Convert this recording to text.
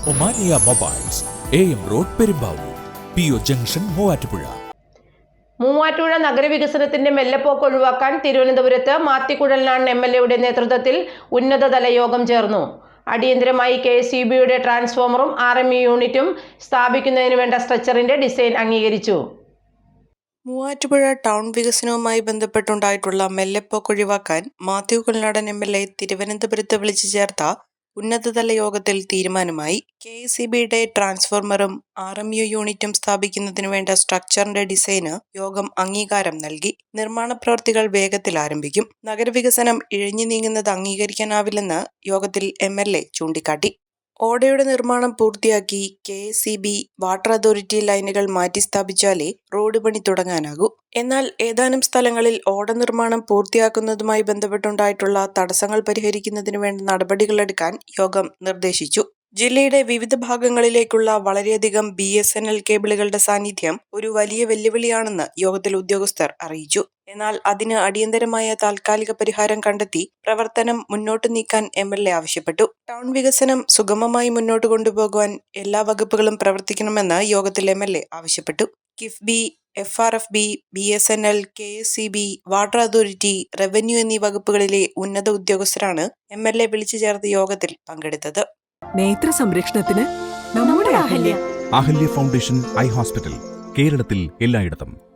Omania mobiles, AM road, Perumbavoor, PO junction, Muvattupuzha. Muvattupuzha നഗരവികസനത്തിന്റെ മെല്ലെപ്പോക്ക് ഒഴിവാക്കാൻ തിരുവനന്തപുരത്ത് മാത്തിക്കുഴലിനാടൻ MLA നേതൃത്വത്തിൽ ഉന്നതതല യോഗം ചേർന്നു. അടിയന്തരമായി KSEBയുടെ ട്രാൻസ്ഫോമറും RMU യൂണിറ്റും സ്ഥാപിക്കുന്നതിന് വേണ്ട സ്ട്രക്ചറിന്റെ ഡിസൈൻ അംഗീകരിച്ചു. മൂവാറ്റുപുഴ ടൗൺ വികസനവുമായി ബന്ധപ്പെട്ടുണ്ടായിട്ടുള്ള മെല്ലെപ്പോക്ക് ഒഴിവാക്കാൻ മാത്യുകുഴൽനാടൻ MLA തിരുവനന്തപുരത്ത് വിളിച്ചു ചേർത്ത ഉന്നതതല യോഗത്തിൽ തീരുമാനമായി. KSEBയുടെ ട്രാൻസ്ഫോമറും RMU യൂണിറ്റും സ്ഥാപിക്കുന്നതിനു വേണ്ട സ്ട്രക്ചറിന്റെ ഡിസൈന് യോഗം അംഗീകാരം നൽകി. നിർമ്മാണ പ്രവൃത്തികൾ വേഗത്തിൽ ആരംഭിക്കും. നഗരവികസനം ഇഴഞ്ഞു നീങ്ങുന്നത് അംഗീകരിക്കാനാവില്ലെന്ന് യോഗത്തിൽ MLA ചൂണ്ടിക്കാട്ടി. ഓടയുടെ നിർമ്മാണം പൂർത്തിയാക്കി KSEB വാട്ടർ അതോറിറ്റി ലൈനുകൾ മാറ്റിസ്ഥാപിച്ചാലേ റോഡ് പണി തുടങ്ങാനാകൂ. എന്നാൽ ഏതാനും സ്ഥലങ്ങളിൽ ഓട നിർമ്മാണം പൂർത്തിയാക്കുന്നതുമായി ബന്ധപ്പെട്ടുണ്ടായിട്ടുള്ള തടസ്സങ്ങൾ പരിഹരിക്കുന്നതിനു വേണ്ട നടപടികളെടുക്കാൻ യോഗം നിർദ്ദേശിച്ചു. ജില്ലയുടെ വിവിധ ഭാഗങ്ങളിലേക്കുള്ള വളരെയധികം BSNL കേബിളുകളുടെ സാന്നിധ്യം ഒരു വലിയ വെല്ലുവിളിയാണെന്ന് യോഗത്തിൽ ഉദ്യോഗസ്ഥർ അറിയിച്ചു. എന്നാൽ അതിന് അടിയന്തരമായ താൽക്കാലിക പരിഹാരം കണ്ടെത്തി പ്രവർത്തനം മുന്നോട്ട് നീക്കാൻ MLA ആവശ്യപ്പെട്ടു. ടൗൺ വികസനം സുഗമമായി മുന്നോട്ട് കൊണ്ടുപോകുവാൻ എല്ലാ വകുപ്പുകളും പ്രവർത്തിക്കണമെന്ന് യോഗത്തിൽ MLA ആവശ്യപ്പെട്ടു. KIIFB, FRFB, BSNL, KSEB, water authority, revenue എന്നീ വകുപ്പുകളിലെ ഉന്നത ഉദ്യോഗസ്ഥരാണ് MLA വിളിച്ചു ചേർത്ത യോഗത്തിൽ പങ്കെടുത്തത്. നേത്ര സംരക്ഷണത്തിന് നമ്മുടെ അഹല്യ ഫൗണ്ടേഷൻ ഐ ഹോസ്പിറ്റൽ, കേരളത്തിൽ എല്ലായിടത്തും.